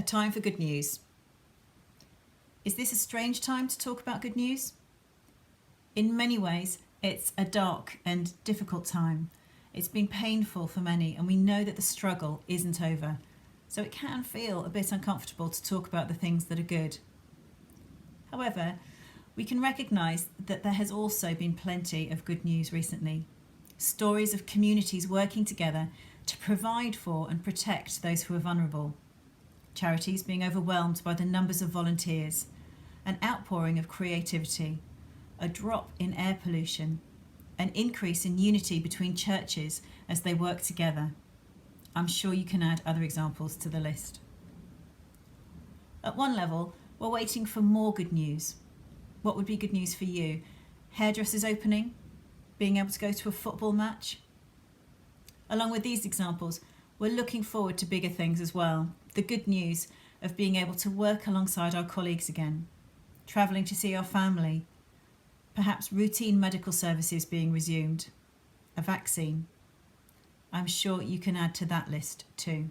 a time for good news. Is this a strange time to talk about good news? In many ways, it's a dark and difficult time. It's been painful for many, and we know that the struggle isn't over. So it can feel a bit uncomfortable to talk about the things that are good. However, we can recognise that there has also been plenty of good news recently. Stories of communities working together to provide for and protect those who are vulnerable. Charities being overwhelmed by the numbers of volunteers. An outpouring of creativity. A drop in air pollution. An increase in unity between churches as they work together. I'm sure you can add other examples to the list. At one level, we're waiting for more good news. What would be good news for you? Hairdressers opening? Being able to go to a football match? Along with these examples, we're looking forward to bigger things as well. The good news of being able to work alongside our colleagues again, travelling to see our family, perhaps routine medical services being resumed, a vaccine. I'm sure you can add to that list too.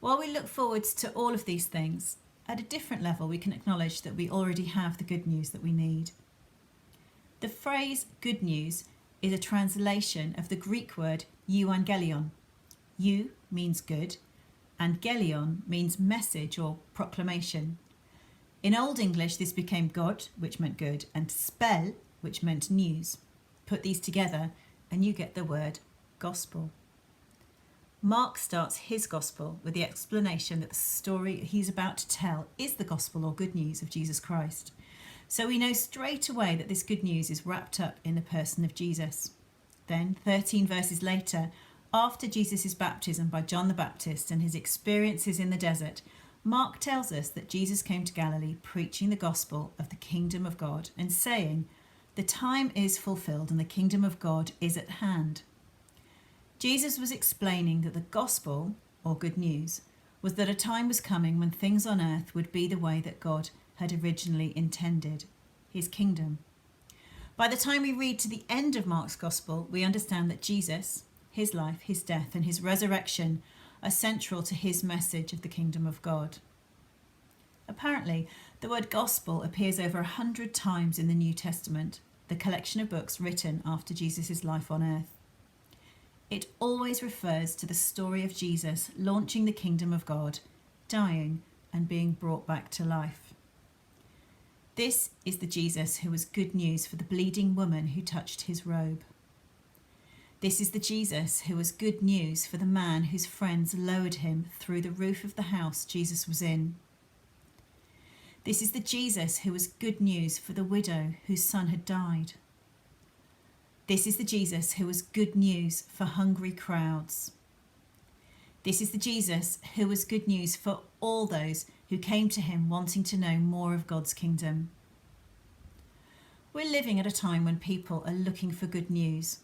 While we look forward to all of these things, at a different level we can acknowledge that we already have the good news that we need. The phrase good news is a translation of the Greek word euangelion. Eu means good, and gelion means message or proclamation. In Old English this became God, which meant good, and spell, which meant news. Put these together and you get the word gospel. Mark starts his gospel with the explanation that the story he's about to tell is the gospel or good news of Jesus Christ. So we know straight away that this good news is wrapped up in the person of Jesus. Then, 13 verses later, after Jesus' baptism by John the Baptist and his experiences in the desert, Mark tells us that Jesus came to Galilee preaching the gospel of the kingdom of God and saying, "The time is fulfilled and the kingdom of God is at hand." Jesus was explaining that the gospel, or good news, was that a time was coming when things on earth would be the way that God had originally intended, his kingdom. By the time we read to the end of Mark's gospel, we understand that Jesus, his life, his death, and his resurrection are central to his message of the kingdom of God. Apparently, the word gospel appears over 100 times in the New Testament, the collection of books written after Jesus' life on earth. It always refers to the story of Jesus launching the kingdom of God, dying, and being brought back to life. This is the Jesus who was good news for the bleeding woman who touched his robe. This is the Jesus who was good news for the man whose friends lowered him through the roof of the house Jesus was in. This is the Jesus who was good news for the widow whose son had died. This is the Jesus who was good news for hungry crowds. This is the Jesus who was good news for all those who came to him wanting to know more of God's kingdom. We're living at a time when people are looking for good news.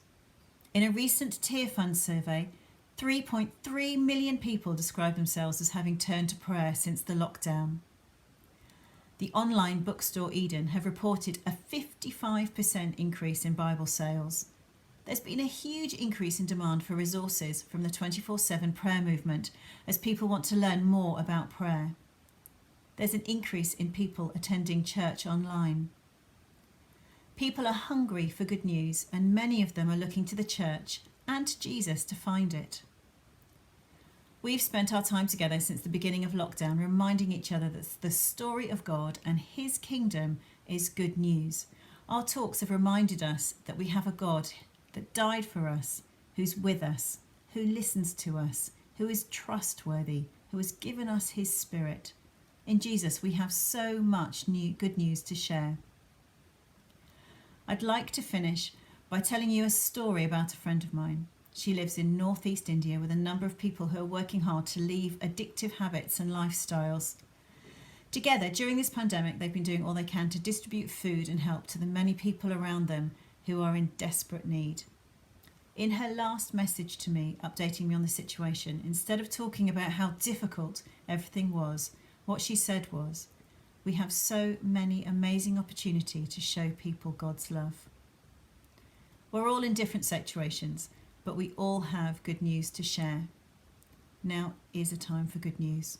In a recent Tearfund survey, 3.3 million people describe themselves as having turned to prayer since the lockdown. The online bookstore Eden have reported a 55% increase in Bible sales. There's been a huge increase in demand for resources from the 24/7 prayer movement as people want to learn more about prayer. There's an increase in people attending church online. People are hungry for good news, and many of them are looking to the church and to Jesus to find it. We've spent our time together since the beginning of lockdown reminding each other that the story of God and his kingdom is good news. Our talks have reminded us that we have a God that died for us, who's with us, who listens to us, who is trustworthy, who has given us his Spirit. In Jesus, we have so much good news to share. I'd like to finish by telling you a story about a friend of mine. She lives in northeast India with a number of people who are working hard to leave addictive habits and lifestyles. Together, during this pandemic, they've been doing all they can to distribute food and help to the many people around them who are in desperate need. In her last message to me, updating me on the situation, instead of talking about how difficult everything was, what she said was, "We have so many amazing opportunities to show people God's love." We're all in different situations, but we all have good news to share. Now is a time for good news.